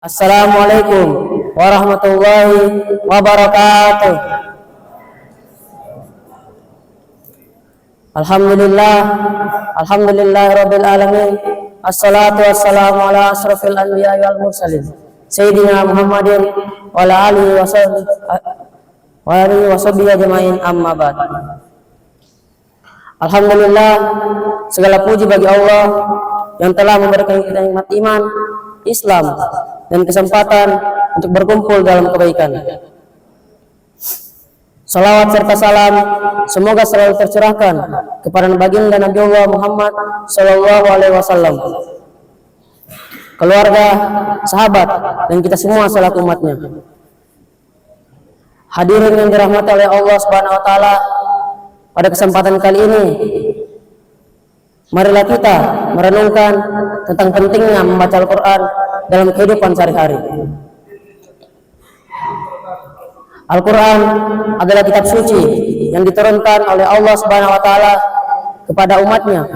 Assalamualaikum warahmatullahi wabarakatuh. Alhamdulillahirabbil alamin. Assalatu wassalamu ala asrofil anbiya'i wal mursalin Sayyidina Muhammadin wa ala alihi wa sahbihi ajma'in, amma ba'd. Alhamdulillah, segala puji bagi Allah yang telah memberikan kita nikmat iman, Islam, dan kesempatan untuk berkumpul dalam kebaikan. Salawat serta salam semoga selalu tercurahkan kepada baginda Nabiullah Muhammad Sallallahu Alaihi Wasallam, keluarga, sahabat, dan kita semua selaku umatnya. Hadirin yang dirahmati oleh Allah Subhanahu Wa Taala, pada kesempatan kali ini, marilah kita merenungkan tentang pentingnya membaca Al-Quran dalam kehidupan sehari-hari. Al-Quran adalah kitab suci yang diturunkan oleh Allah Subhanahu Wa Taala kepada umatnya,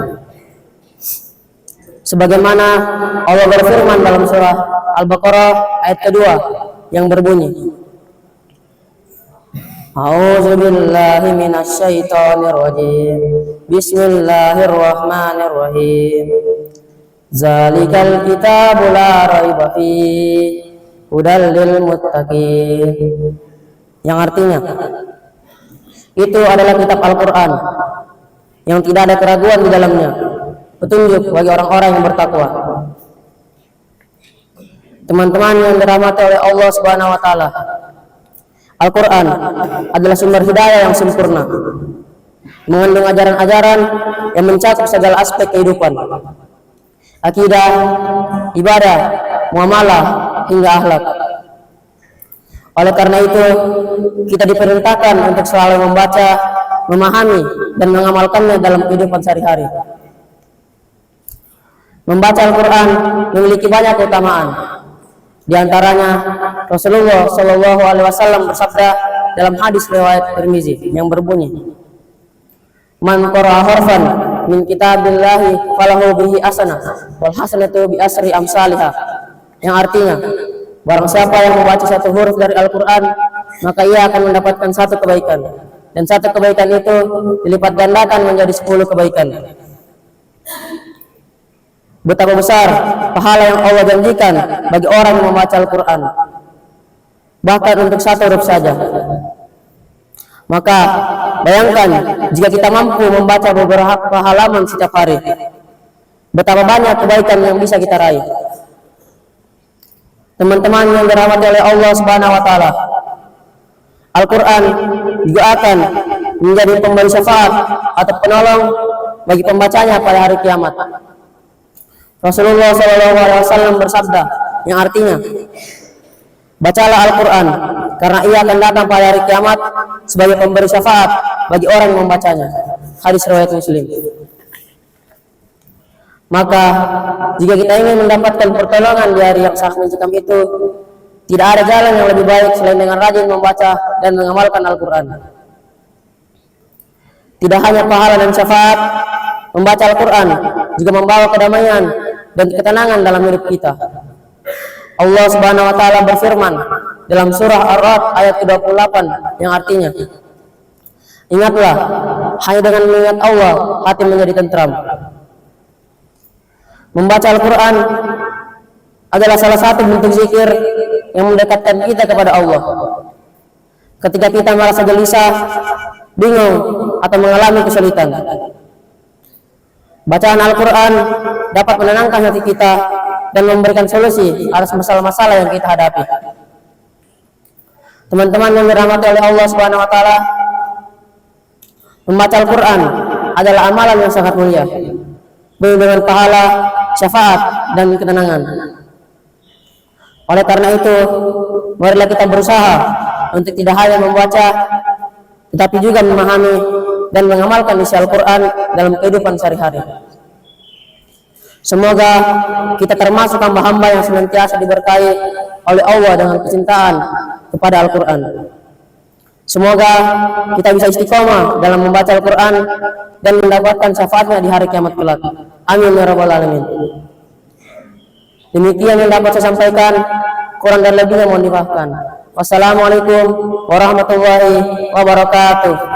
sebagaimana Allah berfirman dalam surah Al-Baqarah ayat kedua yang berbunyi, A'udzubillahi minasyaitonirrajim. Bismillahirrahmanirrahim. Zalikal kitabu la raiba fihi hudal lil muttaqin. Yang artinya, itu adalah kitab Al-Quran yang tidak ada keraguan di dalamnya, petunjuk bagi orang-orang yang bertakwa. Teman-teman yang dirahmati oleh Allah Subhanahu Wa Taala, Al-Quran adalah sumber hidayah yang sempurna, mengandung ajaran-ajaran yang mencakup segala aspek kehidupan, akidah, ibadah, muamalah, hingga akhlak. Oleh karena itu, kita diperintahkan untuk selalu membaca, memahami, dan mengamalkannya dalam kehidupan sehari-hari. Membaca Al-Quran memiliki banyak keutamaan. Di antaranya, Rasulullah Shallallahu Alaihi Wasallam bersabda dalam hadis riwayat Tirmizi yang berbunyi, Man qara'a harfan min kitabillahi falahu bihi hasanah wal hasanatu bi asri amsalihha. Yang artinya, barang siapa yang membaca satu huruf dari Al-Quran, maka ia akan mendapatkan satu kebaikan, dan satu kebaikan itu dilipat gandakan menjadi 10 kebaikan. Betapa besar pahala yang Allah janjikan bagi orang yang membaca Al-Quran, bahkan untuk satu huruf saja. Maka bayangkan jika kita mampu membaca beberapa halaman setiap hari, betapa banyak kebaikan yang bisa kita raih. Teman-teman yang dirahmati oleh Allah Subhanahu Wa Taala, Al-Quran juga akan menjadi pemberi syafaat atau penolong bagi pembacanya pada hari kiamat. Rasulullah SAW bersabda yang artinya, bacalah Al-Quran karena ia akan datang pada hari kiamat sebagai pemberi syafaat bagi orang yang membacanya. Hadis riwayat Muslim. Maka jika kita ingin mendapatkan pertolongan di hari yang sangat mencekam itu, tidak ada jalan yang lebih baik selain dengan rajin membaca dan mengamalkan Al-Quran. Tidak hanya pahala dan syafaat, membaca Al-Quran juga membawa kedamaian dan ketenangan dalam hidup kita. Allah Subhanahu Wa Taala berfirman dalam surah Ar-Ra'd ayat ke-28 yang artinya, ingatlah, hanya dengan mengingat Allah hati menjadi tentram. Membaca Al-Quran adalah salah satu bentuk zikir yang mendekatkan kita kepada Allah. Ketika kita merasa gelisah, bingung, atau mengalami kesulitan, bacaan Al-Quran dapat menenangkan hati kita dan memberikan solusi atas masalah-masalah yang kita hadapi. Teman-teman yang dirahmati oleh Allah Subhanahu Wa Taala, membaca Al-Quran adalah amalan yang sangat mulia, penuh dengan pahala, syafaat, dan ketenangan. Oleh karena itu, marilah kita berusaha untuk tidak hanya membaca, tetapi juga memahami dan mengamalkan isi Al-Quran dalam kehidupan sehari-hari. Semoga kita termasuk hamba-hamba yang senantiasa diberkahi oleh Allah dengan kecintaan kepada Al-Quran. Semoga kita bisa istiqomah dalam membaca Al-Quran dan mendapatkan syafaatnya di hari kiamat kelak. Amin ya rabbal alamin. Demikian yang dapat saya sampaikan. Kurang dan lebihnya mohon dimaafkan. Wassalamualaikum warahmatullahi wabarakatuh.